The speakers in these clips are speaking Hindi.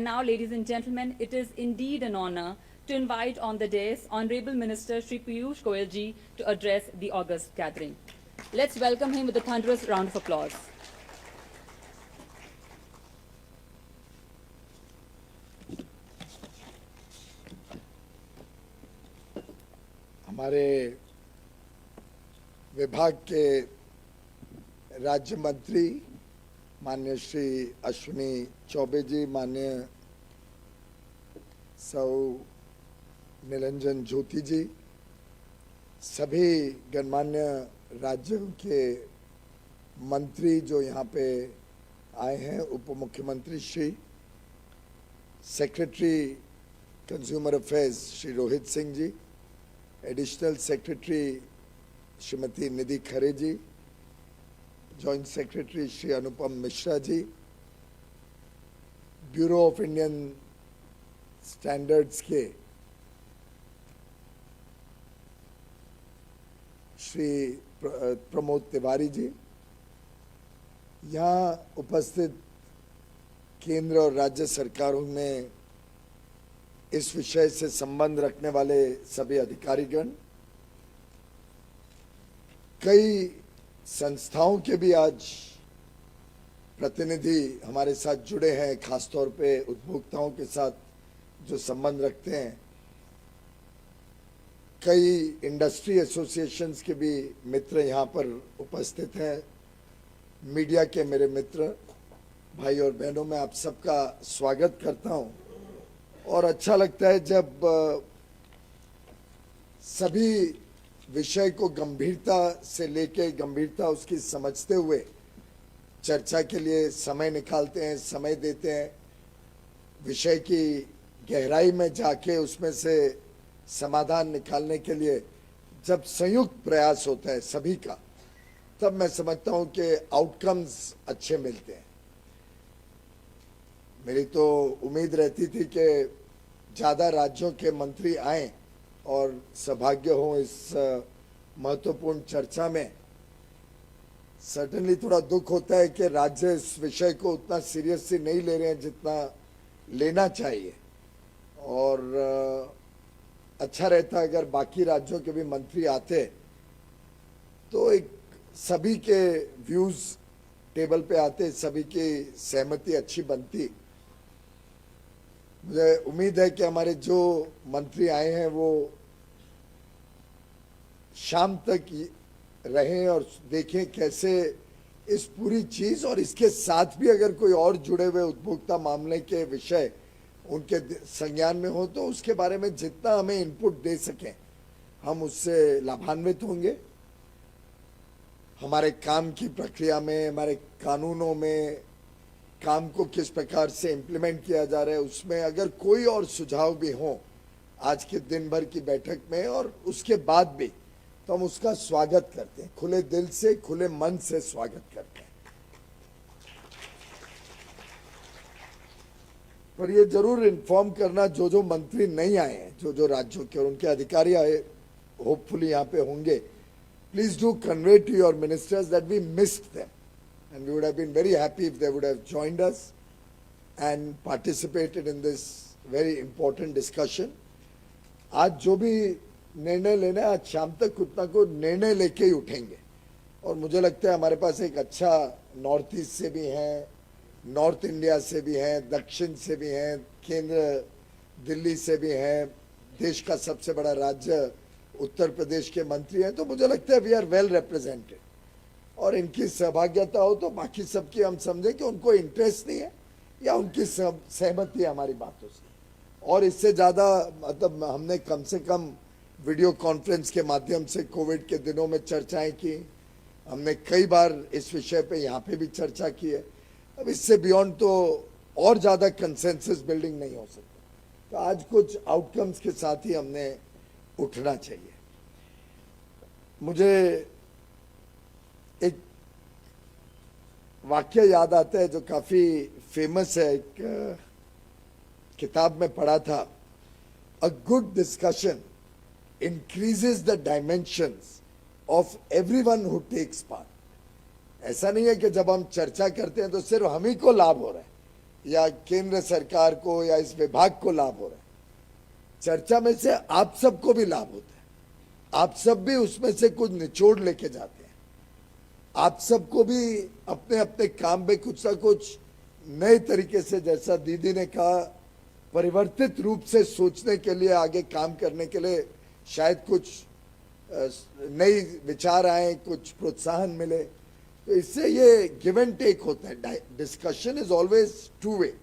now, ladies and gentlemen, it is indeed an honor to invite on the dais Honorable Minister Shri Piyush Goyal ji to address the august gathering. Let's welcome him with a thunderous round of applause. हमारे विभाग के राज्य मंत्री माननीय श्री अश्विनी चौबे जी, माननीय सौ निरंजन ज्योति जी, सभी गणमान्य राज्यों के मंत्री जो यहाँ पे आए हैं, उप मुख्यमंत्री Shri, secretary consumer affairs Shri Rohit Singh ji, additional secretary Shrimati Nidhi Khare ji, joint secretary Shri Anupam Mishra ji, bureau of Indian standards के श्री प्रमोद तिवारी जी, यहाँ उपस्थित केंद्र और राज्य सरकारों में इस विषय से संबंध रखने वाले सभी अधिकारीगण, कई संस्थाओं के भी आज प्रतिनिधि हमारे साथ जुड़े हैं, खासतौर पे उपभोक्ताओं के साथ जो संबंध रखते हैं। कई इंडस्ट्री एसोसिएशंस के भी मित्र यहाँ पर उपस्थित हैं। मीडिया के मेरे मित्र भाई और बहनों, मैं आप सबका स्वागत करता हूँ और अच्छा लगता है जब सभी विषय को गंभीरता से लेके गंभीरता उसकी समझते हुए चर्चा के लिए समय निकालते हैं, समय देते हैं, विषय की गहराई में जाके उसमें से समाधान निकालने के लिए जब संयुक्त प्रयास होता है सभी का, तब मैं समझता हूं कि आउटकम्स अच्छे मिलते हैं। मेरी तो उम्मीद रहती थी कि ज़्यादा राज्यों के मंत्री आए और सौभाग्य हो इस महत्वपूर्ण चर्चा में। सर्टेनली थोड़ा दुख होता है कि राज्य इस विषय को उतना सीरियसली नहीं ले रहे हैं जितना लेना चाहिए, और अच्छा रहता अगर बाकी राज्यों के भी मंत्री आते तो एक सभी के व्यूज टेबल पे आते, सभी की सहमति अच्छी बनती। मुझे उम्मीद है कि हमारे जो मंत्री आए हैं वो शाम तक रहें और देखें कैसे इस पूरी चीज और इसके साथ भी अगर कोई और जुड़े हुए उपभोक्ता मामले के विषय उनके संज्ञान में हो तो उसके बारे में जितना हमें इनपुट दे सकें हम उससे लाभान्वित होंगे। हमारे काम की प्रक्रिया में, हमारे कानूनों में काम को किस प्रकार से इम्प्लीमेंट किया जा रहा है, उसमें अगर कोई और सुझाव भी हो आज के दिन भर की बैठक में और उसके बाद भी, तो हम उसका स्वागत करते हैं, खुले दिल से, खुले मन से स्वागत करते हैं। पर ये जरूर इन्फॉर्म करना, जो जो मंत्री नहीं आए हैं, जो जो राज्यों के और उनके अधिकारी आए होपफुली यहाँ पे होंगे, please do convey to your ministers that we missed them and we would have been very happy if they would have joined us and participated in this very important discussion. आज जो भी निर्णय लेना है, आज शाम तक कुछ ना कुछ निर्णय लेके ही उठेंगे, और मुझे लगता है हमारे पास एक अच्छा नॉर्थ ईस्ट से भी हैं, नॉर्थ इंडिया से भी हैं, दक्षिण से भी हैं, केंद्र दिल्ली से भी हैं, देश का सबसे बड़ा राज्य उत्तर प्रदेश के मंत्री हैं। तो मुझे लगता है वी आर वेल रिप्रेजेंटेड, और इनकी सहभागिता हो तो बाकी सबकी हम समझें कि उनको इंटरेस्ट नहीं है या उनकी सहमति है हमारी बातों से। और इससे ज़्यादा मतलब हमने कम से कम वीडियो कॉन्फ्रेंस के माध्यम से कोविड के दिनों में चर्चाएं की, हमने कई बार इस विषय पे यहाँ पे भी चर्चा की है। अब इससे बियॉन्ड तो और ज़्यादा कंसेंसस बिल्डिंग नहीं हो सकता, तो आज कुछ आउटकम्स के साथ ही हमने उठना चाहिए। मुझे एक वाक्य याद आता है जो काफी फेमस है, एक किताब में पढ़ा था, a good discussion increases the dimensions of everyone who takes part. ऐसा नहीं है कि जब हम चर्चा करते हैं तो सिर्फ हम ही को लाभ हो रहा है, या केंद्र सरकार को या इस विभाग को लाभ हो रहा है, चर्चा में से आप सबको भी लाभ होता है। आप सब भी उसमें से कुछ निचोड़ लेके जाते हैं। आप सबको भी अपने अपने काम में कुछ ना कुछ नए तरीके से, जैसा दीदी ने कहा, परिवर्तित रूप से सोचने के लिए, आगे काम करने के लिए शायद कुछ नई विचार आए, कुछ प्रोत्साहन मिले। तो इससे ये गिव एंड टेक होता है। Discussion is always two way,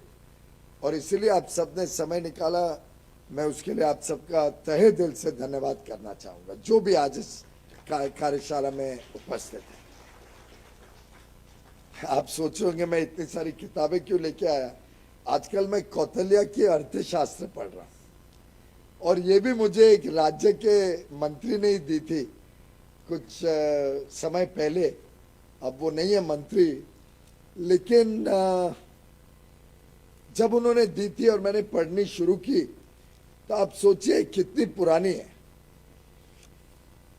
और इसीलिए आप सबने समय निकाला। मैं उसके लिए आप सबका तहे दिल से धन्यवाद करना चाहूंगा, जो भी आज इस कार्यशाला में उपस्थित है। आप सोच रहे होंगे मैं इतनी सारी किताबें क्यों लेके आया। आजकल मैं कौटिल्य की अर्थशास्त्र पढ़ रहा हूं, और ये भी मुझे एक राज्य के मंत्री ने ही दी थी कुछ समय पहले। अब वो नहीं है मंत्री, लेकिन जब उन्होंने दी थी और मैंने पढ़नी शुरू की, तो आप सोचिए कितनी पुरानी है।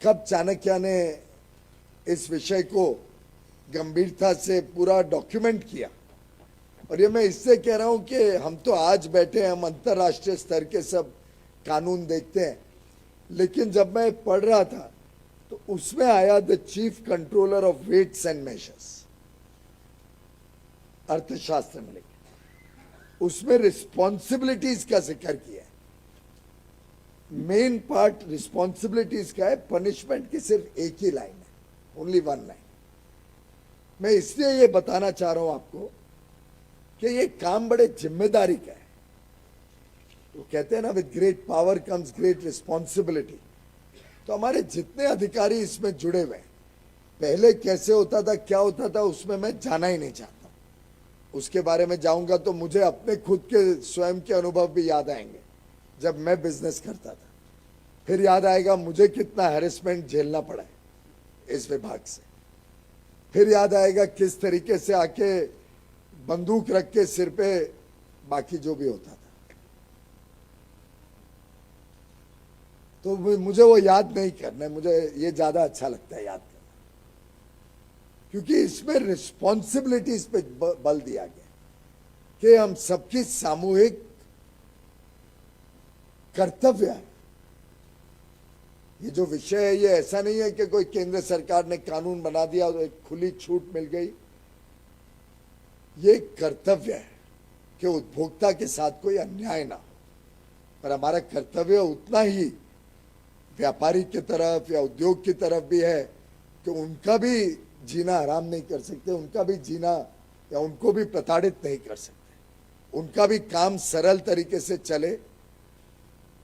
कब चाणक्य ने इस विषय को गंभीरता से पूरा डॉक्यूमेंट किया। और ये मैं इससे कह रहा हूं कि हम तो आज बैठे हैं, हम अंतर्राष्ट्रीय स्तर के सब कानून देखते हैं, लेकिन जब मैं पढ़ रहा था तो उसमें आया the chief controller of weights and measures, अर्थशास्त्र में लिखा। उसमें रिस्पॉन्सिबिलिटीज का जिक्र किया है। मेन पार्ट रिस्पॉन्सिबिलिटीज का है, पनिशमेंट की सिर्फ एक ही लाइन है, ओनली वन लाइन। मैं इसलिए ये बताना चाह रहा हूं आपको कि ये काम बड़े जिम्मेदारी का है। तो कहते हैं ना, with great power comes great responsibility. तो हमारे जितने अधिकारी इसमें जुड़े हुए हैं, पहले कैसे होता था, क्या होता था, उसमें मैं जाना ही नहीं चाहता। उसके बारे में जाऊंगा तो मुझे अपने खुद के स्वयं के अनुभव भी याद आएंगे जब मैं बिजनेस करता था। फिर याद आएगा मुझे कितना हैरेसमेंट झेलना पड़ा है इस विभाग से। फिर याद आएगा किस तरीके से आके बंदूक रख के सिर पे बाकी जो भी होता था। तो मुझे वो याद नहीं करना, मुझे ये ज्यादा अच्छा लगता है याद करना, क्योंकि इसमें रिस्पॉन्सिबिलिटीज पे बल दिया गया कि हम सबकी सामूहिक कर्तव्य है। ये जो विषय है, ये ऐसा नहीं है कि कोई केंद्र सरकार ने कानून बना दिया और एक खुली छूट मिल गई। ये कर्तव्य है कि उपभोक्ता के साथ कोई अन्याय ना हो, पर हमारा कर्तव्य उतना ही व्यापारी की तरफ या उद्योग की तरफ भी है कि उनका भी जीना हराम नहीं कर सकते, उनका भी जीना या उनको भी प्रताड़ित नहीं कर सकते, उनका भी काम सरल तरीके से चले।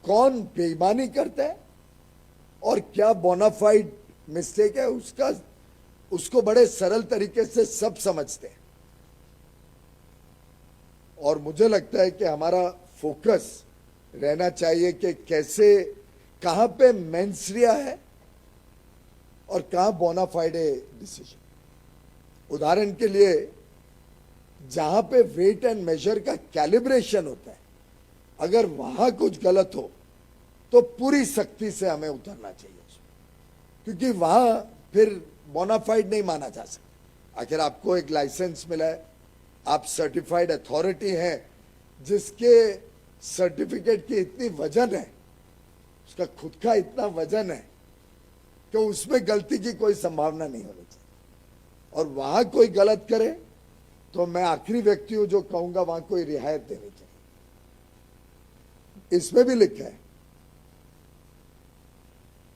कौन बेईमानी करता है और क्या बोनाफाइड मिस्टेक है, उसको बड़े सरल तरीके से सब समझते हैं। और मुझे लगता है कि हमारा फोकस रहना चाहिए कि कैसे, कहां पे मेंसरिया है और कहां बोनाफाइड है डिसीजन। उदाहरण के लिए, जहां पे वेट एंड मेजर का कैलिब्रेशन होता है, अगर वहां कुछ गलत हो तो पूरी सख्ती से हमें उतरना चाहिए उसमें, क्योंकि वहां फिर बोनाफाइड नहीं माना जा सकता। आखिर आपको एक लाइसेंस मिला है, आप सर्टिफाइड अथॉरिटी हैं, जिसके सर्टिफिकेट की इतनी वजन है, उसका खुद का इतना वजन है कि उसमें गलती की कोई संभावना नहीं होनी चाहिए। और वहां कोई गलत करे तो मैं आखिरी व्यक्ति हूं जो कहूंगा वहां कोई रियायत देनी चाहिए। इसमें भी लिखा है,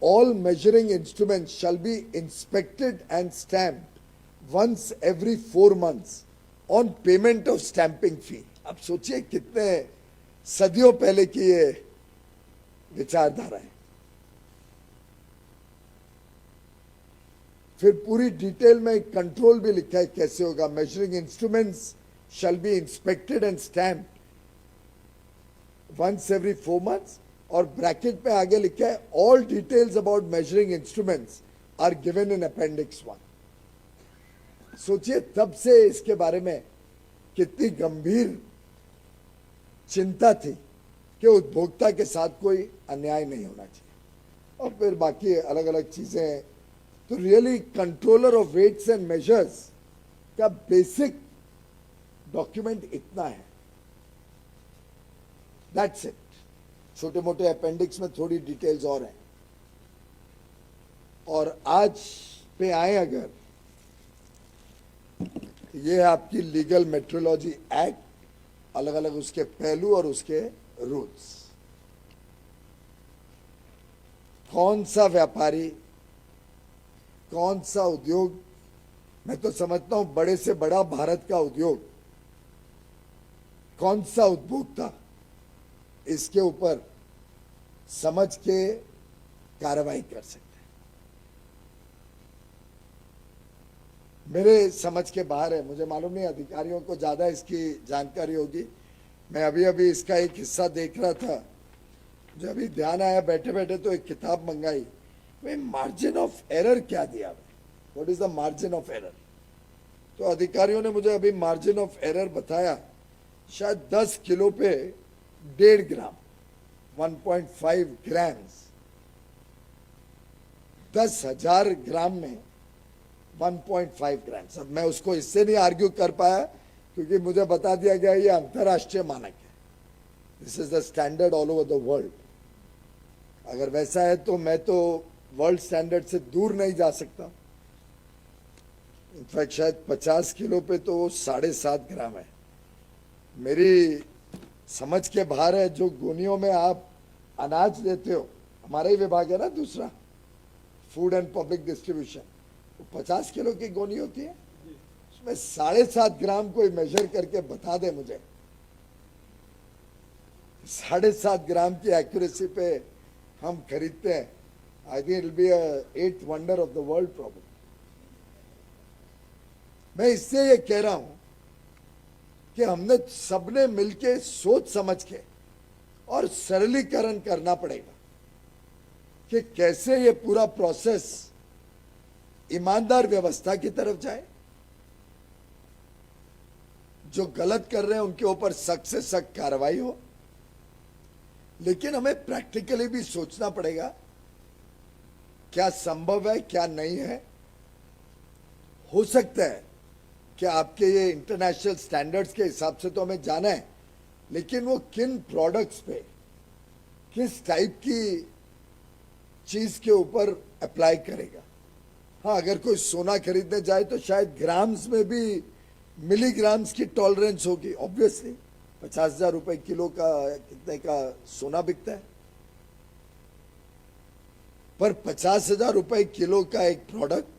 all measuring instruments shall be inspected and stamped once every 4 months on payment of stamping fee। अब सोचिए कितने सदियों पहले की ये विचारधारा है। फिर पूरी डिटेल में कंट्रोल भी लिखा है कैसे होगा। Measuring instruments shall be inspected and stamped once every 4 months। और ब्रैकेट में आगे लिखा है, all details about measuring instruments are given in appendix 1। सोचिए तब से इसके बारे में कितनी गंभीर चिंता थी कि उपभोक्ता के साथ कोई अन्याय नहीं होना चाहिए। और फिर बाकी अलग अलग चीजें। तो really controller of weights and measures का बेसिक डॉक्यूमेंट इतना है दैट्स इट। छोटे मोटे अपेंडिक्स में थोड़ी डिटेल्स और हैं। और आज पे आए अगर, ये है आपकी लीगल मेट्रोलॉजी एक्ट, अलग अलग उसके पहलू और उसके रूल्स। कौन सा व्यापारी, कौन सा उद्योग, मैं तो समझता हूं बड़े से बड़ा भारत का उद्योग, कौन सा उपभोक्ता इसके ऊपर समझ के कार्रवाई कर सकते हैं। मेरे समझ के बाहर है, मुझे मालूम नहीं अधिकारियों को ज्यादा इसकी जानकारी होगी। मैं अभी अभी इसका एक हिस्सा देख रहा था, मुझे अभी ध्यान आया बैठे बैठे, तो एक किताब मंगाई, भाई मार्जिन ऑफ एरर क्या दिया, what is the margin of error. तो अधिकारियों ने मुझे अभी मार्जिन ऑफ एरर बताया, शायद 10 किलो पे 1.5 ग्राम, 1.5 ग्राम्स, 10,000 ग्राम में 1.5 ग्राम्स। अब मैं उसको इससे नहीं आर्ग्यू कर पाया क्योंकि मुझे बता दिया गया ये अंतरराष्ट्रीय मानक है, this is the standard all over the world. अगर वैसा है तो मैं तो वर्ल्ड स्टैंडर्ड से दूर नहीं जा सकता। इनफैक्ट शायद 50 किलो पे तो वो 7.5 ग्राम है। मेरी समझ के बाहर है। जो गोनियों में आप अनाज देते हो, हमारा ही विभाग है ना दूसरा, food and public distribution, 50 kilo की गोनी होती है, उसमें 7.5 ग्राम कोई मेजर करके बता दे मुझे। 7.5 ग्राम की एक्यूरेसी पे हम खरीदते हैं। I think it will be eighth wonder of the world problem. मैं इससे ये कह रहा हूं कि हमने सबने मिलके सोच समझ के और सरलीकरण करना पड़ेगा कि कैसे ये पूरा प्रोसेस ईमानदार व्यवस्था की तरफ जाए। जो गलत कर रहे हैं उनके ऊपर सख्त से सख्त कार्रवाई हो, लेकिन हमें प्रैक्टिकली भी सोचना पड़ेगा क्या संभव है क्या नहीं है। हो सकता है कि आपके ये इंटरनेशनल स्टैंडर्ड्स के हिसाब से तो हमें जाना है, लेकिन वो किन प्रोडक्ट्स पे किस टाइप की चीज के ऊपर अप्लाई करेगा। हाँ, अगर कोई सोना खरीदने जाए तो शायद ग्राम्स में भी मिलीग्राम्स की टॉलरेंस होगी। ऑब्वियसली 50,000 रुपए किलो का कितने का सोना बिकता है, पर 50,000 रुपए किलो का एक प्रोडक्ट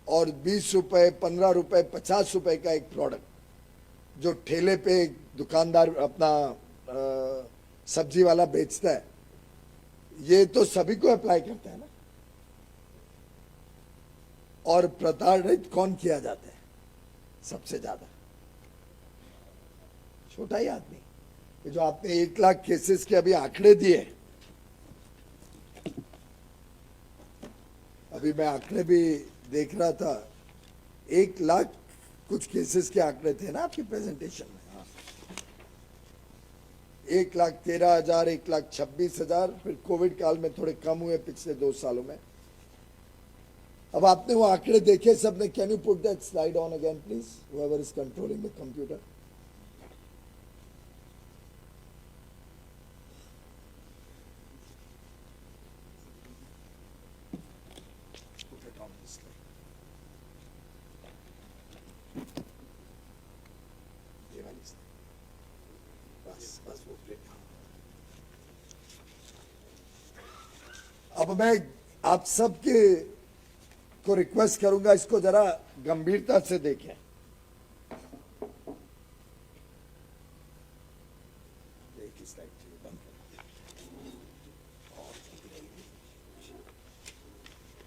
और 20 रुपए 15 रुपए 50 रुपए का एक प्रोडक्ट जो ठेले पे एक दुकानदार अपना सब्जी वाला बेचता है, ये तो सभी को अप्लाई करता है ना। और प्रताड़ित कौन किया जाता है सबसे ज्यादा? छोटा ही आदमी। ये जो आपने 1 लाख केसेस के अभी आंकड़े दिए, अभी मैं आंकड़े भी देख रहा था, 1 लाख कुछ केसेस के आंकड़े थे ना आपकी प्रेजेंटेशन में। 1,13,000, 1,26,000, फिर कोविड काल में थोड़े कम हुए पिछले 2 सालों में। अब आपने वो आंकड़े देखे सबने। Can you put that slide on again please, whoever is controlling the computer? Put it on this slide. ये वाली slide. बस वो print. अब मैं आप सबके को रिक्वेस्ट करूंगा, इसको जरा गंभीरता से देखें।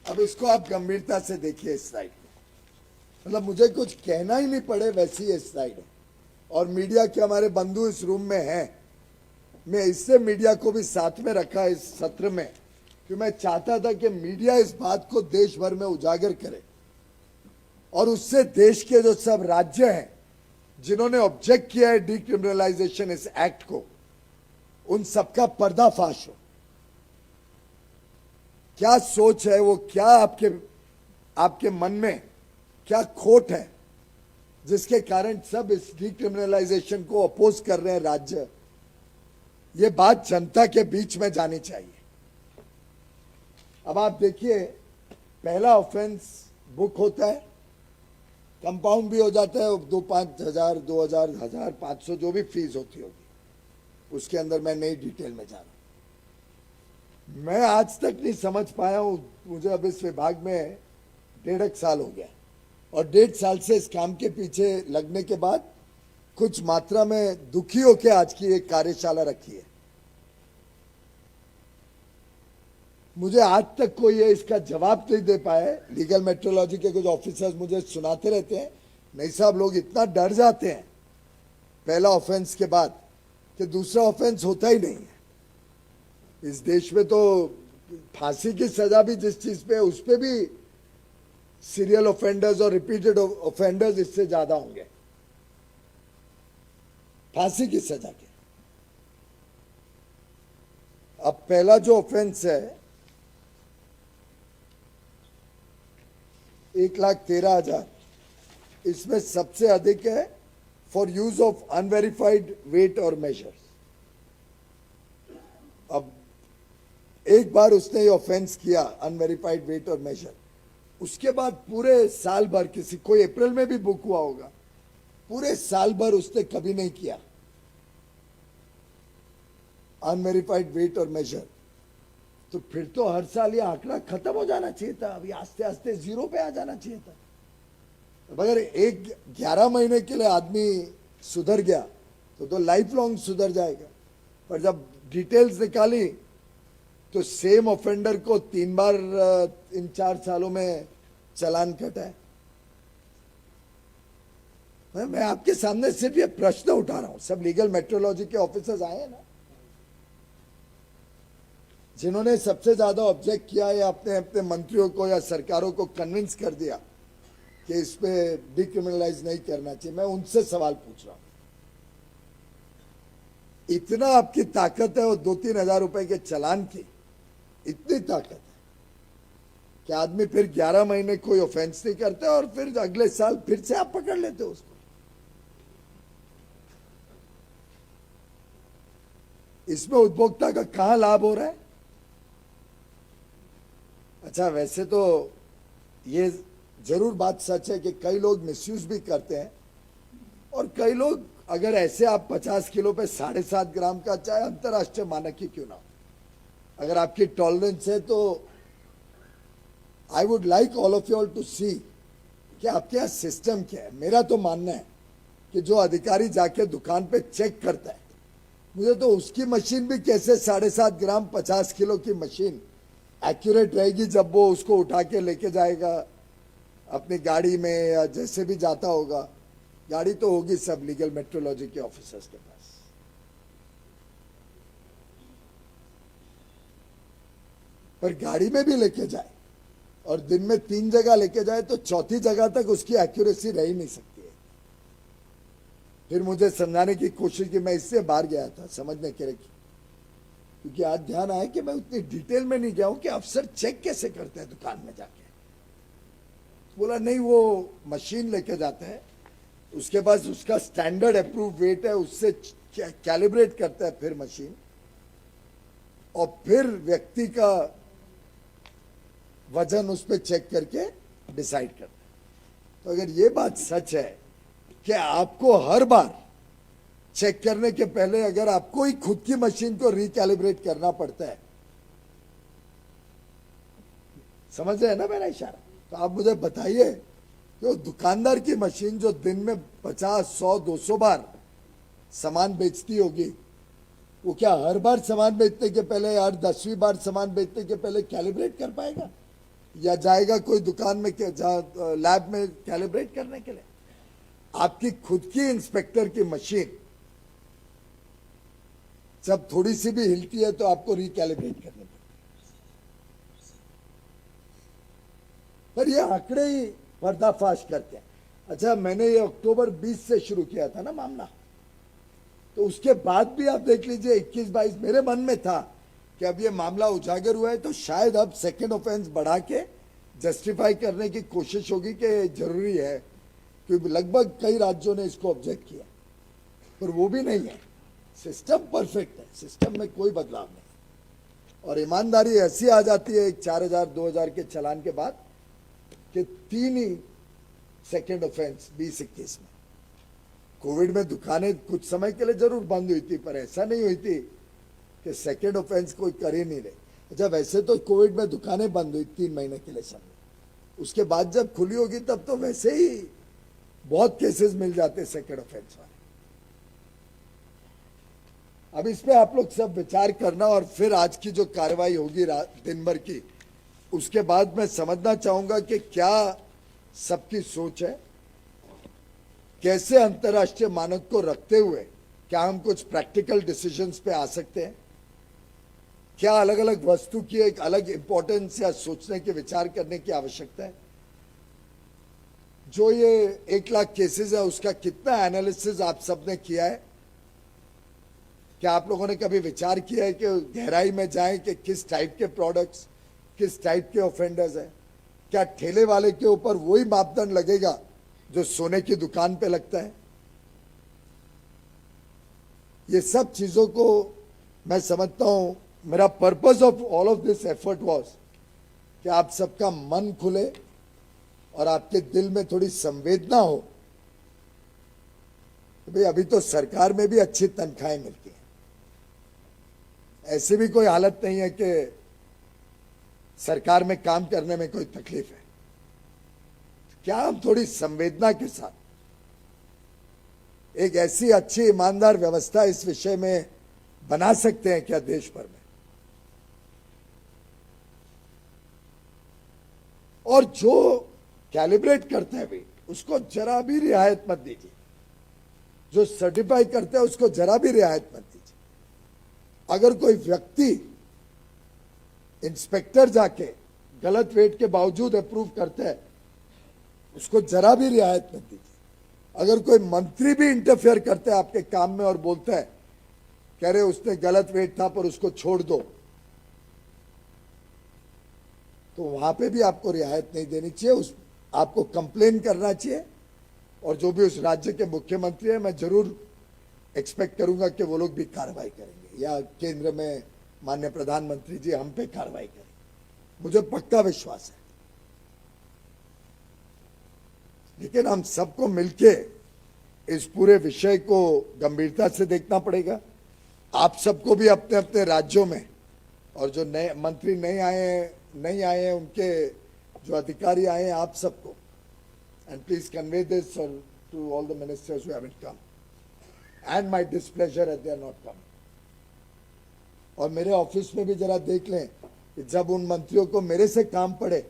अब इसको आप गंभीरता से देखिए इस स्लाइड को। मतलब मुझे कुछ कहना ही नहीं पड़े वैसी ये स्लाइड है। और मीडिया के हमारे बंधु इस रूम में हैं। मैं इससे मीडिया को भी साथ में रखा इस सत्र में कि मैं चाहता था कि मीडिया इस बात को देश भर में उजागर करे और उससे देश के जो सब राज्य हैं जिन्होंने ऑब्जेक्ट किया है डिक्रिमिनलाइजेशन इस एक्ट को, उन सबका पर्दाफाश हो। क्या सोच है वो, क्या आपके मन में क्या खोट है जिसके कारण सब इस डिक्रिमिनलाइजेशन को अपोज कर रहे हैं राज्य। ये बात जनता के बीच में जानी चाहिए। अब आप देखिए, पहला ऑफेंस बुक होता है, कंपाउंड भी हो जाता है, 2-5 हजार 2,000 1,500 जो भी फीस होती होगी, उसके अंदर मैं नई डिटेल में जा रहा हूं। मैं आज तक नहीं समझ पाया हूं, मुझे अब इस विभाग में 1.5 साल हो गया, और 1.5 साल से इस काम के पीछे लगने के बाद कुछ मात्रा में दुखी होकर आज की एक कार्यशाला रखी है। मुझे आज तक कोई इसका जवाब नहीं दे पाए। लीगल मेट्रोलॉजी के कुछ ऑफिसर्स मुझे सुनाते रहते हैं, नहीं साहब लोग इतना डर जाते हैं पहला ऑफेंस के बाद कि दूसरा ऑफेंस होता ही नहीं है। इस देश में तो फांसी की सजा भी जिस चीज पे है उस पे भी सीरियल ऑफेंडर्स और रिपीटेड ऑफेंडर्स इससे ज्यादा होंगे फांसी की सजा के। अब पहला जो ऑफेंस है 1,13,000, इसमें सबसे अधिक है for use of unverified weight और मेजर्स। अब एक बार उसने ये ऑफेंस किया अनवेरिफाइड वेट और मेजर, उसके बाद पूरे साल भर, किसी कोई अप्रैल में भी बुक हुआ होगा, पूरे साल भर उसने कभी नहीं किया अनवेरिफाइड वेट और मेजर, तो फिर तो हर साल ये आंकड़ा खत्म हो जाना चाहिए था। अभी आस्ते आस्ते 0 पे आ जाना चाहिए था। अब अगर 11 महीने के लिए आदमी सुधर गया तो लाइफ लॉन्ग सुधर जाएगा। पर जब डिटेल्स निकाली तो सेम ऑफेंडर को 3 बार इन 4 सालों में चालान कटा है। मैं आपके सामने सिर्फ ये प्रश्न उठा रहा हूं। सब लीगल मेट्रोलॉजी के ऑफिसर्स आए हैं ना, जिन्होंने सबसे ज्यादा ऑब्जेक्ट किया या अपने अपने मंत्रियों को या सरकारों को कन्विंस कर दिया कि इस पे डिक्रिमिनलाइज नहीं करना चाहिए, मैं उनसे सवाल पूछ रहा हूं। इतना आपकी ताकत है और 2-3 हजार रुपए के चालान की इतनी ताकत है कि आदमी फिर 11 महीने कोई ऑफेंस नहीं करते और फिर अगले साल फिर से आप पकड़ लेते हो उसको। इसमें उपभोक्ता का कहां लाभ हो रहा है? अच्छा, वैसे तो ये जरूर बात सच है कि कई लोग मिसयूज भी करते हैं, और कई लोग, अगर ऐसे आप 50 किलो पे 7.5 ग्राम का, चाहे अंतर्राष्ट्रीय मानक ही क्यों ना, अगर आपकी टॉलरेंस है, तो I would like all of you all to see कि आपके यहाँ सिस्टम क्या है। मेरा तो मानना है कि जो अधिकारी जाके दुकान पे चेक करता है, मुझे तो उसकी मशीन भी कैसे 7.5 ग्राम 50 किलो की मशीन एक्यूरेट रहेगी जब वो उसको उठा के लेके जाएगा अपनी गाड़ी में या जैसे भी जाता होगा। गाड़ी तो होगी सब लीगल मेट्रोलॉजी के ऑफिसर्स के पास। पर गाड़ी में भी लेके जाए और दिन में 3 जगह लेके जाए तो चौथी जगह तक उसकी एक्यूरेसी रह ही नहीं सकती है। फिर मुझे समझाने की कोशिश की, मैं इससे बाहर गया था समझने के लिए, क्योंकि आज ध्यान आया कि मैं उतनी डिटेल में नहीं गया हूं कि अफसर चेक कैसे करते हैं दुकान में जाके। बोला नहीं, वो मशीन लेके जाते हैं, उसके पास उसका स्टैंडर्ड अप्रूव वेट है, उससे कैलिब्रेट करता है फिर मशीन, और फिर व्यक्ति का वजन उस पर चेक करके डिसाइड करता है। तो अगर ये बात सच है कि आपको हर बार चेक करने के पहले अगर आपको ही खुद की मशीन को रिकैलिब्रेट करना पड़ता है, समझ रहे हैं ना मेरा इशारा? तो आप मुझे बताइए कि वो दुकानदार की मशीन जो दिन में 50, 100, 200 बार सामान बेचती होगी, वो क्या हर बार सामान बेचने के पहले या 10वीं बार सामान बेचने के पहले कैलिब्रेट कर पाएगा? या जाएगा कोई दुकान में लैब में कैलिब्रेट करने के लिए? आपकी खुद की इंस्पेक्टर की मशीन जब थोड़ी सी भी हिलती है तो आपको रिकैलिब्रेट करने पड़ती है। पर ये आंकड़े ही पर्दाफाश करते हैं। अच्छा, मैंने ये अक्टूबर 20 से शुरू किया था ना मामला, तो उसके बाद भी आप देख लीजिए 21-22 मेरे मन में था कि अब ये मामला उजागर हुआ है तो शायद अब सेकेंड ऑफेंस बढ़ा के जस्टिफाई करने की कोशिश होगी कि जरूरी है, क्योंकि लगभग कई राज्यों ने इसको ऑब्जेक्ट किया, पर वो भी नहीं है। सिस्टम परफेक्ट है, सिस्टम में कोई बदलाव नहीं। और ईमानदारी ऐसी आ जाती है एक 4000 2000 के चालान के बाद कि 3 ही सेकेंड ऑफेंस 2021 में। कोविड में दुकानें कुछ समय के लिए जरूर बंद हुई थी, पर ऐसा नहीं हुई थी कि सेकेंड ऑफेंस कोई कर ही नहीं रहे। अच्छा, वैसे तो कोविड में दुकानें बंद हुई 3 महीने के लिए समझो, उसके बाद जब खुली होगी तब तो वैसे ही बहुत केसेस मिल जाते सेकेंड ऑफेंस वाले। अब इस पे आप लोग सब विचार करना, और फिर आज की जो कार्रवाई होगी दिन भर की, उसके बाद मैं समझना चाहूंगा कि क्या सबकी सोच है, कैसे अंतर्राष्ट्रीय मानक को रखते हुए क्या हम कुछ प्रैक्टिकल डिसीजंस पे आ सकते हैं, क्या अलग अलग वस्तु की एक अलग इंपॉर्टेंस या सोचने के विचार करने की आवश्यकता है। जो ये 1 लाख केसेस है उसका कितना एनालिसिस आप सबने किया है? क्या आप लोगों ने कभी विचार किया है कि गहराई में जाएं कि किस टाइप के प्रोडक्ट्स, किस टाइप के ऑफेंडर्स हैं? क्या ठेले वाले के ऊपर वही मापदंड लगेगा जो सोने की दुकान पे लगता है? ये सब चीजों को मैं समझता हूं। मेरा purpose of all of this effort was कि आप सबका मन खुले और आपके दिल में थोड़ी संवेदना हो। भाई अभी तो सरकार में भी अच्छी तनख्वाहें मिलती हैं, ऐसी भी कोई हालत नहीं है कि सरकार में काम करने में कोई तकलीफ है। क्या हम थोड़ी संवेदना के साथ एक ऐसी अच्छी ईमानदार व्यवस्था इस विषय में बना सकते हैं क्या देश भर में? और जो कैलिब्रेट करते हैं भी उसको जरा भी रियायत मत दीजिए, जो सर्टिफाई करते हैं उसको जरा भी रियायत मत दीजिए। अगर कोई व्यक्ति इंस्पेक्टर जाके गलत वेट के बावजूद अप्रूव करते हैं उसको जरा भी रियायत मत दीजिए। अगर कोई मंत्री भी इंटरफेयर करते हैं आपके काम में और बोलते हैं कह रहे उसने गलत वेट था पर उसको छोड़ दो, तो वहां पे भी आपको रियायत नहीं देनी चाहिए, उस आपको कंप्लेन करना चाहिए। और जो भी उस राज्य के मुख्यमंत्री है मैं जरूर एक्सपेक्ट करूंगा कि वो लोग भी कार्रवाई करेंगे, या केंद्र में माननीय प्रधानमंत्री जी हम पे कार्रवाई करेंगे, मुझे पक्का विश्वास है। लेकिन हम सबको मिलके इस पूरे विषय को गंभीरता से देखना पड़ेगा। आप सबको भी अपने अपने राज्यों में, और जो नए मंत्री नहीं आए हैं उनके जो अधिकारी आए हैं आप सबको, and please convey this to all the ministers who haven't come and my displeasure at they are not come. और मेरे ऑफिस में भी जरा देख लें कि जब उन मंत्रियों को मेरे से काम पड़े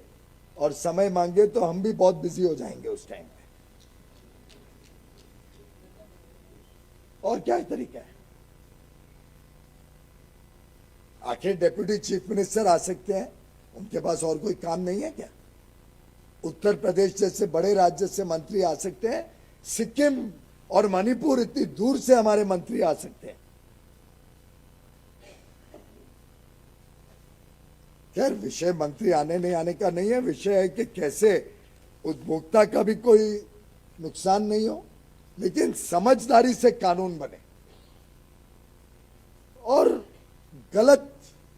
और समय मांगे तो हम भी बहुत बिजी हो जाएंगे उस टाइम पे। और क्या तरीका है? आखिर डेप्यूटी चीफ मिनिस्टर आ सकते हैं, उनके पास और कोई काम नहीं है क्या? उत्तर प्रदेश जैसे बड़े राज्य से मंत्री आ सकते हैं, सिक्किम और मणिपुर इतनी दूर से हमारे मंत्री आ सकते हैं। खैर विषय मंत्री आने नहीं आने का नहीं है, विषय है कि कैसे उपभोक्ता का भी कोई नुकसान नहीं हो, लेकिन समझदारी से कानून बने और गलत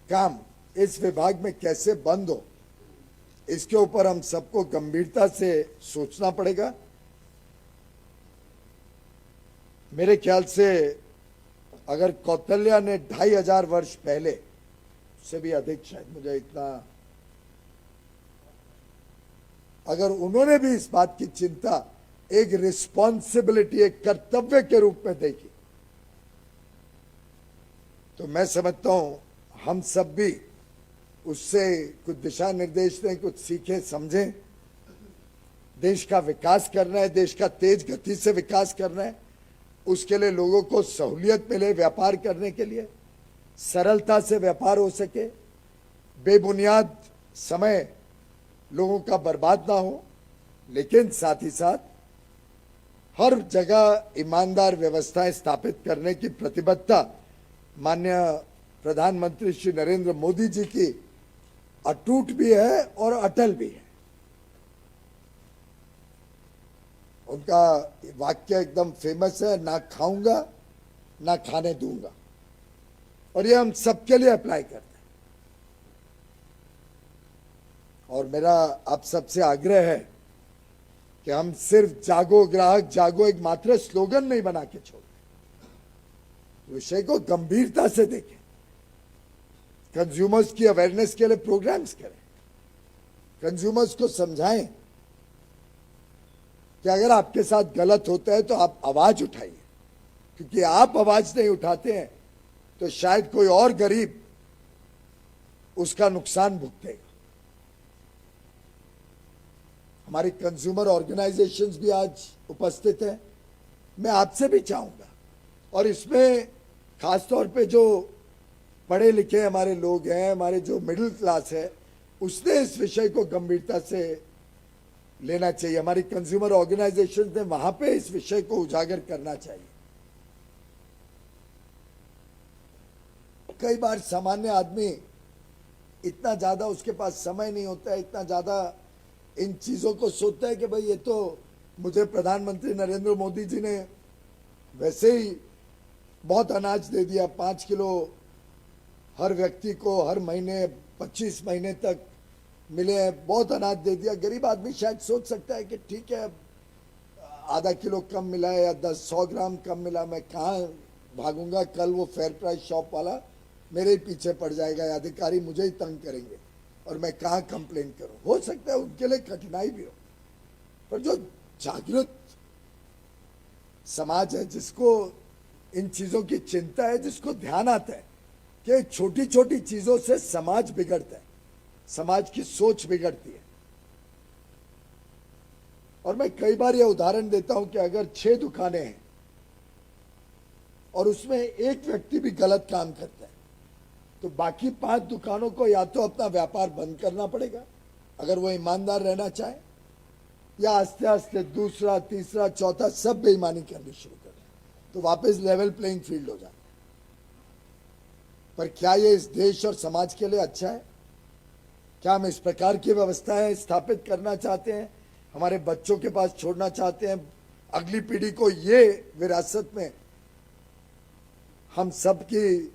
काम इस विभाग में कैसे बंद हो, इसके ऊपर हम सबको गंभीरता से सोचना पड़ेगा। मेरे ख्याल से अगर कौशल्या ने 2500 वर्ष पहले, से भी अधिक शायद, मुझे इतना, अगर उन्होंने भी इस बात की चिंता एक रिस्पॉन्सिबिलिटी, एक कर्तव्य के रूप में देखी, तो मैं समझता हूं हम सब भी उससे कुछ दिशा निर्देश दें, कुछ सीखें समझें। देश का विकास करना है, देश का तेज गति से विकास करना है, उसके लिए लोगों को सहूलियत मिले, व्यापार करने के लिए सरलता से व्यापार हो सके, बेबुनियाद समय लोगों का बर्बाद ना हो, लेकिन साथ ही साथ हर जगह ईमानदार व्यवस्थाएं स्थापित करने की प्रतिबद्धता माननीय प्रधानमंत्री श्री नरेंद्र मोदी जी की अटूट भी है और अटल भी है। उनका वाक्य एकदम फेमस है, ना खाऊंगा ना खाने दूंगा। और ये हम सबके लिए अप्लाई करते हैं। और मेरा आप सबसे आग्रह है कि हम सिर्फ जागो ग्राहक जागो एक मात्र स्लोगन नहीं बना के छोड़, विषय को गंभीरता से देखें, कंज्यूमर्स की अवेयरनेस के लिए प्रोग्राम्स करें, कंज्यूमर्स को समझाएं कि अगर आपके साथ गलत होता है तो आप आवाज उठाइए, क्योंकि आप आवाज नहीं उठाते हैं तो शायद कोई और गरीब उसका नुकसान भुगतेगा। हमारी कंज्यूमर ऑर्गेनाइजेशंस भी आज उपस्थित हैं। मैं आपसे भी चाहूंगा, और इसमें खासतौर पे जो पढ़े लिखे हमारे लोग हैं, हमारे जो मिडिल क्लास है, उसने इस विषय को गंभीरता से लेना चाहिए। हमारी कंज्यूमर ऑर्गेनाइजेशंस ने वहां पे इस विषय को उजागर करना चाहिए। कई बार सामान्य आदमी इतना ज्यादा उसके पास समय नहीं होता है, इतना ज्यादा इन चीजों को सोचता है कि भाई ये तो मुझे प्रधानमंत्री नरेंद्र मोदी जी ने वैसे ही बहुत अनाज दे दिया, 5 किलो हर व्यक्ति को हर महीने 25 महीने तक मिले, बहुत अनाज दे दिया। गरीब आदमी शायद सोच सकता है कि ठीक है, आधा किलो कम मिला है या 100 ग्राम कम मिला, मैं कहाँ भागूंगा, कल वो फेयर प्राइस शॉप वाला मेरे ही पीछे पड़ जाएगा या अधिकारी मुझे ही तंग करेंगे और मैं कहाँ कंप्लेन करूं। हो सकता है उनके लिए कठिनाई भी हो, पर जो जागृत समाज है, जिसको इन चीजों की चिंता है, जिसको ध्यान आता है कि छोटी छोटी चीजों से समाज बिगड़ता है, समाज की सोच बिगड़ती है। और मैं कई बार यह उदाहरण देता हूं कि अगर 6 दुकानें हैं और उसमें एक व्यक्ति भी गलत काम करता है तो बाकी 5 दुकानों को या तो अपना व्यापार बंद करना पड़ेगा अगर वो ईमानदार रहना चाहे, या आस्ते आस्ते दूसरा, तीसरा, चौथा सब बेईमानी करनी शुरू कर दें, तो वापस लेवल प्लेइंग फील्ड हो जाता है। पर क्या ये इस देश और समाज के लिए अच्छा है? क्या हम इस प्रकार की व्यवस्थाएं स्थापित करना चाहते हैं, हमारे बच्चों के पास छोड़ना चाहते हैं? अगली पीढ़ी को ये विरासत में हम सब की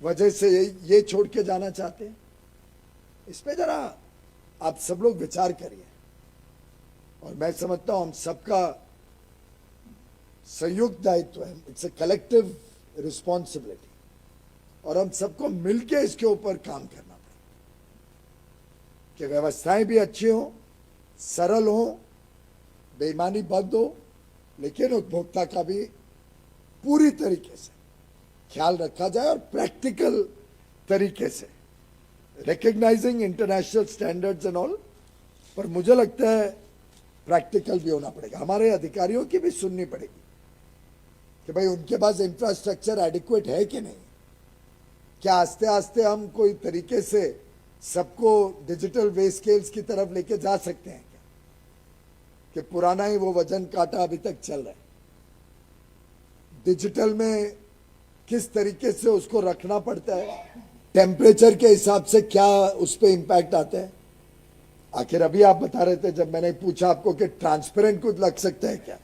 वजह से ये छोड़ के जाना चाहते हैं? इस पे जरा आप सब लोग विचार करिए। और मैं समझता हूं हम सबका संयुक्त दायित्व है, इट्स अ कलेक्टिव रिस्पॉन्सिबिलिटी, और हम सबको मिलकर इसके ऊपर काम करना पड़ेगा कि व्यवस्थाएं भी अच्छी हो, सरल हो, बेईमानी बंद हो, लेकिन उपभोक्ता का भी पूरी तरीके से ख्याल रखा जाए और प्रैक्टिकल तरीके से, recognising international standards and all. पर मुझे लगता है प्रैक्टिकल भी होना पड़ेगा, हमारे अधिकारियों की भी सुननी पड़ेगी कि भाई उनके पास इंफ्रास्ट्रक्चर एडिक्वेट है कि नहीं। क्या आस्ते आस्ते हम कोई तरीके से सबको डिजिटल वे स्केल्स की तरफ लेके जा सकते हैं क्या, कि पुराना ही वो वजन काटा अभी तक चल रहा है? डिजिटल में किस तरीके से उसको रखना पड़ता है, टेम्परेचर के हिसाब से क्या उस पर इंपैक्ट आता है? आखिर अभी आप बता रहे थे जब मैंने पूछा आपको कि ट्रांसपेरेंट कुछ लग सकता है क्या,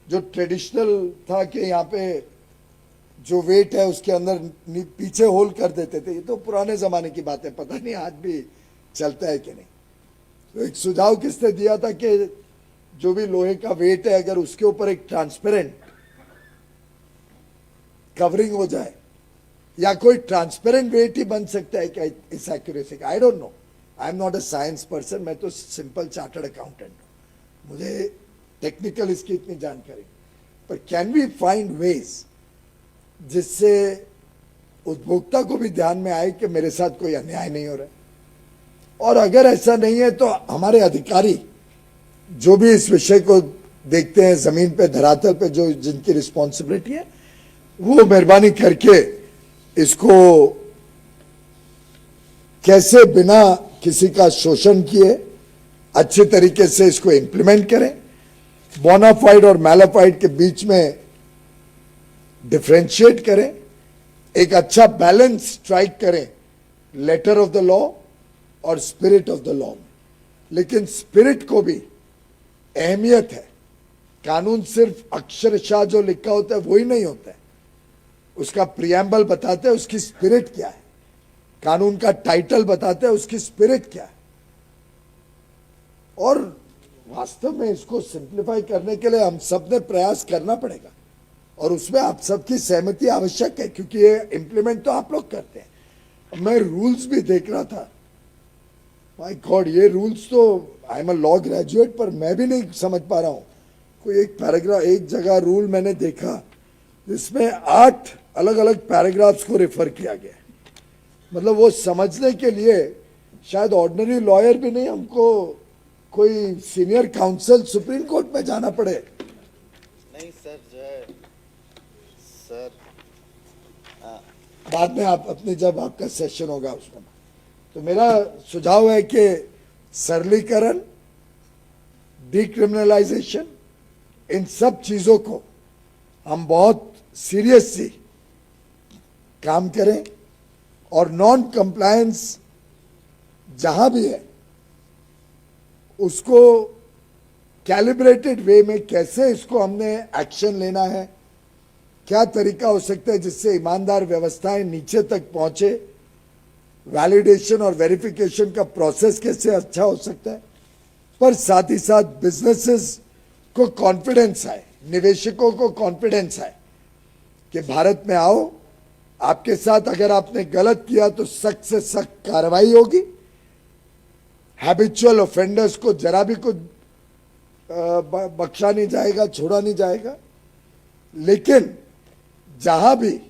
जो ट्रेडिशनल था कि यहाँ पे जो वेट है उसके अंदर पीछे होल कर देते थे, ये तो पुराने जमाने की बात है, पता नहीं आज भी चलता है कि नहीं। तो एक सुझाव किसने दिया था कि जो भी लोहे का वेट है अगर उसके ऊपर एक ट्रांसपेरेंट कवरिंग हो जाए, या कोई ट्रांसपेरेंट वेट ही बन सकता है क्या इस एक्यूरेसी का? I don't know, I am not a science person, मैं तो सिंपल चार्टर्ड अकाउंटेंट हूं, मुझे टेक्निकल इसकी इतनी जानकारी। पर कैन वी फाइंड वेज जिससे उपभोक्ता को भी ध्यान में आए कि मेरे साथ कोई अन्याय नहीं हो रहा है? और अगर ऐसा नहीं है तो हमारे अधिकारी जो भी इस विषय को देखते हैं जमीन पे, धरातल पे, जो जिनकी रिस्पॉन्सिबिलिटी है, वो मेहरबानी करके इसको कैसे बिना किसी का शोषण किए अच्छे तरीके से इसको इंप्लीमेंट करें, बोनाफाइड और मैलाफाइड के बीच में डिफरेंशिएट करें, एक अच्छा बैलेंस स्ट्राइक करें लेटर ऑफ द लॉ और स्पिरिट ऑफ द लॉ में। लेकिन स्पिरिट को भी अहमियत है कानून सिर्फ अक्षरशः जो लिखा होता है वही नहीं होता है, उसका प्रियम्बल बताते हैं उसकी स्पिरिट क्या है, कानून का टाइटल बताते हैं उसकी स्पिरिट क्या है। और वास्तव में इसको सिंप्लीफाई करने के लिए हम सब ने प्रयास करना पड़ेगा और उसमें आप सबकी सहमति आवश्यक है, क्योंकि ये इम्प्लीमेंट तो आप लोग करते हैं। मैं रूल्स भी देख रहा था, माय गॉड, ये रूल्स तो I am a law graduate पर मैं भी नहीं समझ पा रहा हूं। कोई एक पैराग्राफ, एक जगह रूल मैंने देखा जिसमें 8 अलग अलग पैराग्राफ्स को रेफर किया गया। मतलब वो समझने के लिए शायद ऑर्डिनरी लॉयर भी नहीं, हमको कोई सीनियर काउंसिल सुप्रीम कोर्ट में जाना पड़े। नहीं सर, जो है सर बाद में आप अपने जब आपका सेशन होगा उसमें, तो मेरा सुझाव है कि सरलीकरण, डिक्रिमिनलाइजेशन, इन सब चीजों को हम बहुत सीरियसली काम करें और नॉन कंप्लायंस जहां भी है उसको कैलिब्रेटेड वे में कैसे इसको हमने एक्शन लेना है, क्या तरीका हो सकता है जिससे ईमानदार व्यवस्थाएं नीचे तक पहुंचे, वैलिडेशन और वेरिफिकेशन का प्रोसेस कैसे अच्छा हो सकता है, पर साथ ही साथ बिजनेसेस को कॉन्फिडेंस आए, निवेशकों को कॉन्फिडेंस आए कि भारत में आओ, आपके साथ अगर आपने गलत किया तो सख्त से सख्त कार्रवाई होगी, हैबिचुअल ऑफेंडर्स को जरा भी कुछ बख्शा नहीं जाएगा, छोड़ा नहीं जाएगा। लेकिन जहां भी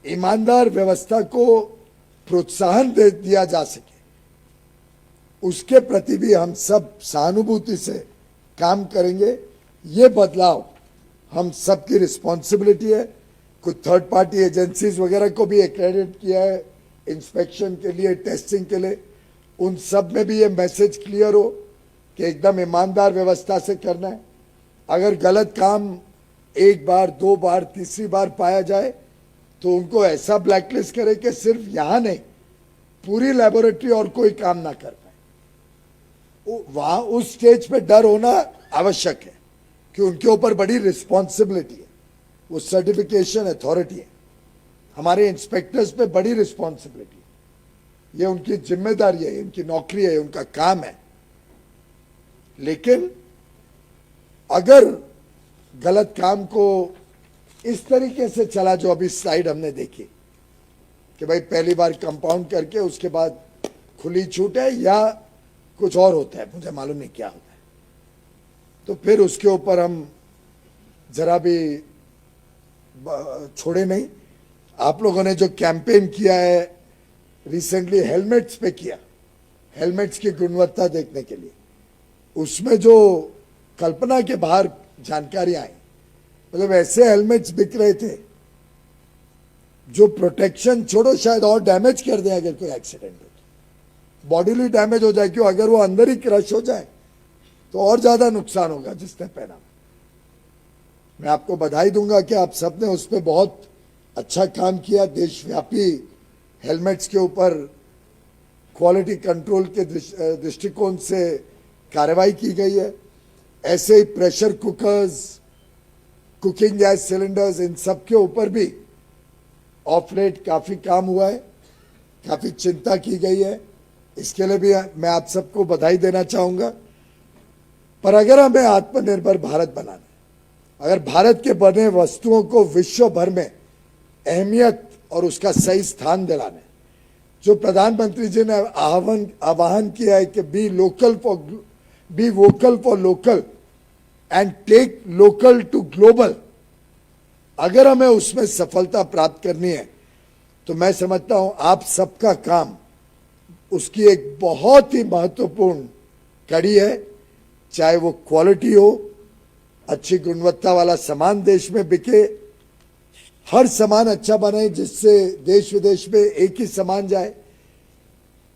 ईमानदार व्यवस्था को प्रोत्साहन दे दिया जा सके उसके प्रति भी हम सब सहानुभूति से काम करेंगे। ये बदलाव हम सबकी रिस्पॉन्सिबिलिटी है। कुछ थर्ड पार्टी एजेंसीज वगैरह को भी एक्रेडिट किया है इंस्पेक्शन के लिए, टेस्टिंग के लिए, उन सब में भी ये मैसेज क्लियर हो कि एकदम ईमानदार व्यवस्था से करना है। अगर गलत काम एक बार, 2 बार, तीसरी बार पाया जाए तो उनको ऐसा ब्लैकलिस्ट करे कि सिर्फ यहां नहीं, पूरी लेबोरेटरी और कोई काम ना कर पाए। वहां उस स्टेज पे डर होना आवश्यक है कि उनके ऊपर बड़ी रिस्पॉन्सिबिलिटी है, वो सर्टिफिकेशन अथॉरिटी है, हमारे इंस्पेक्टर्स पे बड़ी रिस्पॉन्सिबिलिटी है, ये उनकी जिम्मेदारी है, उनकी नौकरी है, उनका काम है। लेकिन अगर गलत काम को इस तरीके से चला जो अभी स्लाइड हमने देखी कि भाई पहली बार कंपाउंड करके उसके बाद खुली छूट है या कुछ और होता है, मुझे मालूम नहीं क्या होता है, तो फिर उसके ऊपर हम जरा भी छोड़े नहीं। आप लोगों ने जो कैंपेन किया है रिसेंटली हेलमेट्स पे किया, हेलमेट्स की गुणवत्ता देखने के लिए, उसमें जो कल्पना के बाहर जानकारी आई, मतलब ऐसे हेलमेट्स बिक रहे थे जो प्रोटेक्शन छोड़ो शायद और डैमेज कर दे अगर कोई एक्सीडेंट हो तो, बॉडीली डैमेज हो जाए, क्यों अगर वो अंदर ही क्रश हो जाए तो और ज्यादा नुकसान होगा जिसने पहना। मैं आपको बधाई दूंगा कि आप सबने उस पर बहुत अच्छा काम किया। देशव्यापी हेलमेट्स के ऊपर क्वालिटी कंट्रोल के दृष्टिकोण से कार्रवाई की गई है। ऐसे ही pressure cookers, cooking gas cylinders, इन सब के ऊपर भी ऑफ लेट काफी काम हुआ है, काफी चिंता की गई है, इसके लिए भी मैं आप सबको बधाई देना चाहूंगा। पर अगर हमें आत्मनिर्भर भारत बनाना है, अगर भारत के बने वस्तुओं को विश्व भर में अहमियत और उसका सही स्थान दिलाना है, जो प्रधानमंत्री जी ने आह्वान किया है कि be vocal for local and take local to global, अगर हमें उसमें सफलता प्राप्त करनी है तो मैं समझता हूं आप सबका काम उसकी एक बहुत ही महत्वपूर्ण कड़ी है। चाहे वो क्वालिटी हो, अच्छी गुणवत्ता वाला सामान देश में बिके, हर सामान अच्छा बने जिससे देश विदेश में एक ही सामान जाए।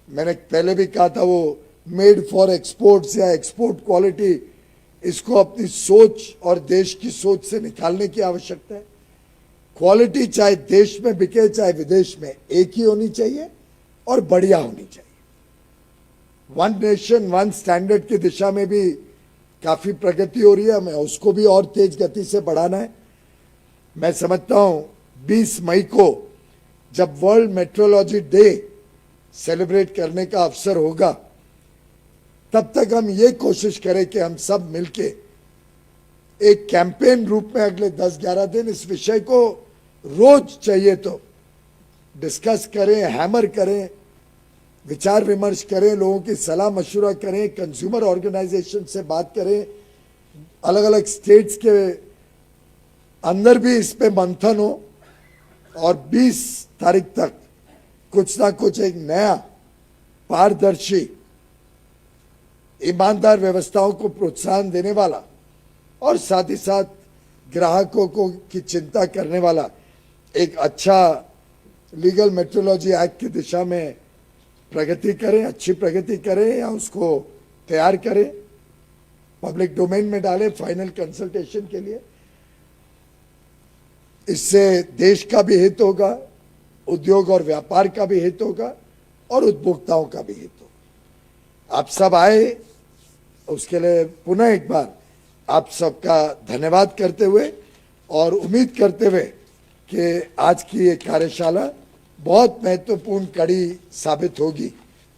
मैंने पहले भी कहा था वो मेड फॉर एक्सपोर्ट्स या एक्सपोर्ट क्वालिटी, इसको अपनी सोच और देश की सोच से निकालने की आवश्यकता है। क्वालिटी चाहे देश में बिके चाहे विदेश में एक ही होनी चाहिए और बढ़िया होनी चाहिए। वन नेशन वन स्टैंडर्ड की दिशा में भी काफी प्रगति हो रही है, हमें उसको भी और तेज गति से बढ़ाना है। मैं समझता हूं 20 मई को जब वर्ल्ड मेट्रोलॉजी डे सेलिब्रेट करने का अवसर होगा, तब तक हम ये कोशिश करें कि हम सब मिलके एक कैंपेन रूप में अगले 10-11 दिन इस विषय को रोज चाहिए तो डिस्कस करें, हैमर करें, विचार विमर्श करें, लोगों की सलाह मशवरा करें, कंज्यूमर ऑर्गेनाइजेशन से बात करें, अलग अलग स्टेट्स के अंदर भी इस पे मंथन हो और 20 तारीख तक कुछ ना कुछ एक नया पारदर्शी ईमानदार व्यवस्थाओं को प्रोत्साहन देने वाला और साथ ही साथ ग्राहकों को की चिंता करने वाला एक अच्छा लीगल मेट्रोलॉजी एक्ट की दिशा में प्रगति करें, अच्छी प्रगति करें या उसको तैयार करें, पब्लिक डोमेन में डालें फाइनल कंसल्टेशन के लिए। इससे देश का भी हित होगा, उद्योग और व्यापार का भी हित होगा और उपभोक्ताओं का भी हित होगा। आप सब आए, उसके लिए पुनः एक बार आप सबका धन्यवाद करते हुए और उम्मीद करते हुए कि आज की ये कार्यशाला बहुत महत्वपूर्ण कड़ी साबित होगी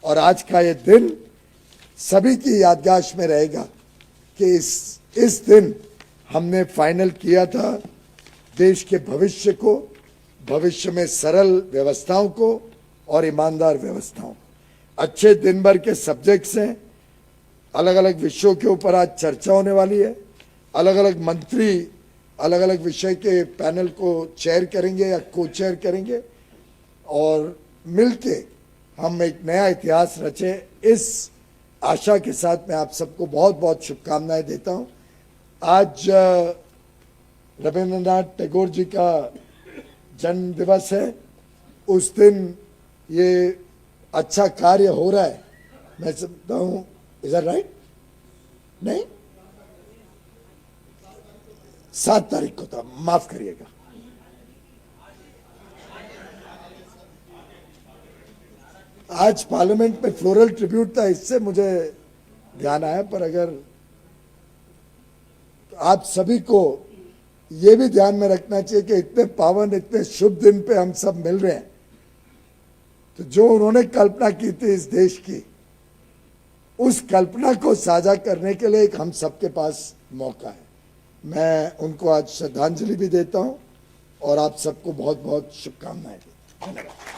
और आज का ये दिन सभी की यादगाश में रहेगा कि इस दिन हमने फाइनल किया था देश के भविष्य को, भविष्य में सरल व्यवस्थाओं को और ईमानदार व्यवस्थाओं। अच्छे दिन भर के सब्जेक्ट्स हैं, अलग अलग विषयों के ऊपर आज चर्चा होने वाली है। अलग अलग मंत्री अलग अलग विषय के पैनल को चेयर करेंगे या को चेयर करेंगे और मिलके हम एक नया इतिहास रचें। इस आशा के साथ मैं आप सबको बहुत बहुत शुभकामनाएं देता हूं। आज रविंद्रनाथ टैगोर जी का जन्म दिवस है। उस दिन ये अच्छा कार्य हो रहा है, मैं समझता हूं। Is that right? नहीं, 7 तारीख को था, माफ करिएगा। आज पार्लियामेंट में फ्लोरल ट्रिब्यूट था, इससे मुझे ध्यान आया। पर अगर आप सभी को ये भी ध्यान में रखना चाहिए कि इतने पावन, इतने शुभ दिन पे हम सब मिल रहे हैं, तो जो उन्होंने कल्पना की थी इस देश की, उस कल्पना को साझा करने के लिए एक हम सबके पास मौका है। मैं उनको आज श्रद्धांजलि भी देता हूं और आप सबको बहुत बहुत शुभकामनाएं देता हूं। धन्यवाद।